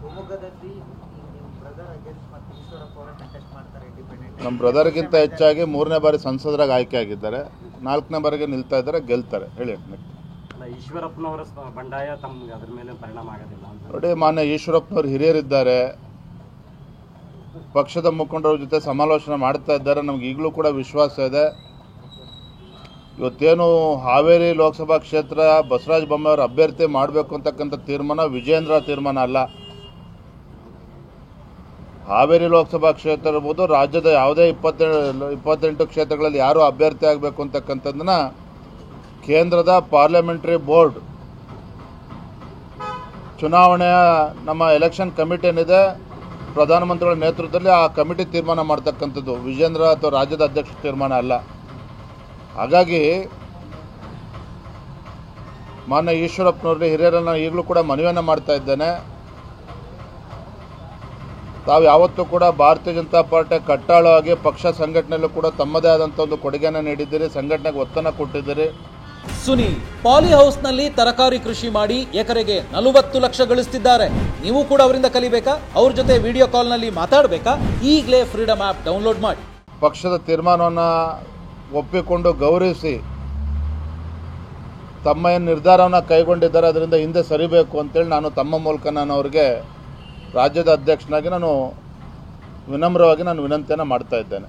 ಶಿವಮೊಗ್ಗದಲ್ಲಿ ನಿಮ್ಮ brother against ಮತ್ತು ಈಶ್ವರಪ್ಪ ಅವರು ಕಂಟೆಸ್ಟ್ ಮಾಡ್ತಾರೆ ಇಂಡಿಪೆಂಡೆಂಟ್. ನಮ್ಮ ಬ್ರದರ್ಗಿಂತ ಹೆಚ್ಚಾಗಿ 3ನೇ ಬಾರಿ ಸಂಸದರಾಗಿ ಆಯ್ಕೆ ಆಗಿದ್ದಾರೆ, 4ನೇ ಬಾರಿಗೆ ನಿಲ್ತಾ ಇದ್ದಾರೆ, ಗೆಲ್ತಾರೆ. ಹೇಳಿ. ಈಶ್ವರಪ್ಪನವರ ಬಂಡಾಯ ತಮ್ಗೆ ಅದ್ರ ಮೇಲೆ ಪರಿಣಾಮ ಆಗೋದಿಲ್ಲ ನೋಡಿ, ಮಾನ್ಯ ಈಶ್ವರಪ್ಪನವರು ಹಿರಿಯರಿದ್ದಾರೆ, ಪಕ್ಷದ ಮುಖಂಡರ ಜೊತೆ ಸಮಾಲೋಚನೆ ಮಾಡ್ತಾ ಇದ್ದಾರೆ. ನಮ್ಗೆ ಈಗಲೂ ಕೂಡ ವಿಶ್ವಾಸ ಇದೆ. ಇವತ್ತೇನು ಹಾವೇರಿ ಲೋಕಸಭಾ ಕ್ಷೇತ್ರ ಬಸವರಾಜ ಬೊಮ್ಮಾಯಿ ಅವರು ಅಭ್ಯರ್ಥಿ ಮಾಡಬೇಕು ಅಂತಕ್ಕಂಥ ತೀರ್ಮಾನ ವಿಜೇಂದ್ರ ತೀರ್ಮಾನ ಅಲ್ಲ. ಹಾವೇರಿ ಲೋಕಸಭಾ ಕ್ಷೇತ್ರ ಇರ್ಬೋದು, ರಾಜ್ಯದ ಯಾವುದೇ 28 ಕ್ಷೇತ್ರಗಳಲ್ಲಿ ಯಾರು ಅಭ್ಯರ್ಥಿ ಆಗಬೇಕು ಅಂತಕ್ಕಂಥದ್ದನ್ನ ಕೇಂದ್ರದ ಪಾರ್ಲಿಮೆಂಟರಿ ಬೋರ್ಡ್ ಚುನಾವಣೆಯ ನಮ್ಮ ಎಲೆಕ್ಷನ್ ಕಮಿಟಿ ಏನಿದೆ ಪ್ರಧಾನಮಂತ್ರಿಗಳ ನೇತೃತ್ವದಲ್ಲಿ ಆ ಕಮಿಟಿ ತೀರ್ಮಾನ ಮಾಡ್ತಕ್ಕಂಥದ್ದು, ವಿಜೇಂದ್ರ ಅಥವಾ ರಾಜ್ಯದ ಅಧ್ಯಕ್ಷ ತೀರ್ಮಾನ ಅಲ್ಲ. ಹಾಗಾಗಿ ಮಾನ್ಯ ಈಶ್ವರಪ್ಪನವ್ರಿಗೆ ಹಿರಿಯರನ್ನ ಈಗಲೂ ಕೂಡ ಮನವಿಯನ್ನು ಮಾಡ್ತಾ ಇದ್ದೇನೆ. ತಾವು ಯಾವತ್ತೂ ಕೂಡ ಭಾರತೀಯ ಜನತಾ ಪಾರ್ಟಿ ಕಟ್ಟಾಳವಾಗಿ ಪಕ್ಷ ಸಂಘಟನೆಯಲ್ಲೂ ಕೂಡ ತಮ್ಮದೇ ಆದಂಥ ಒಂದು ಕೊಡುಗೆಯನ್ನು ನೀಡಿದ್ದೀರಿ, ಸಂಘಟನೆಗೆ ಒತ್ತನ್ನು ಕೊಟ್ಟಿದ್ದೀರಿ. ಸುನೀಲ್ ಪಾಲಿ ಹೌಸ್ನಲ್ಲಿ ತರಕಾರಿ ಕೃಷಿ ಮಾಡಿ ಎಕರೆಗೆ 40 ಲಕ್ಷ ಗಳಿಸ್ತಿದ್ದಾರೆ. ನೀವು ಕೂಡ ಅವರಿಂದ ಕಲಿಬೇಕಾ? ಅವ್ರ ಜೊತೆ ವಿಡಿಯೋ ಕಾಲ್ನಲ್ಲಿ ಮಾತಾಡಬೇಕಾ? ಈಗಲೇ ಫ್ರೀಡಮ್ ಆ್ಯಪ್ ಡೌನ್ಲೋಡ್ ಮಾಡಿ. ಪಕ್ಷದ ತೀರ್ಮಾನವನ್ನು ಒಪ್ಪಿಕೊಂಡು ಗೌರವಿಸಿ ತಮ್ಮ ಏನು ನಿರ್ಧಾರವನ್ನು ಕೈಗೊಂಡಿದ್ದಾರೆ ಅದರಿಂದ ಹಿಂದೆ ಸರಿಬೇಕು ಅಂತೇಳಿ ತಮ್ಮ ಮೂಲಕ ಅವರಿಗೆ ರಾಜ್ಯದ ಅಧ್ಯಕ್ಷನಾಗಿ ವಿನಮ್ರವಾಗಿ ವಿನಂತಿಯನ್ನು ಮಾಡ್ತಾ ಇದ್ದೇನೆ.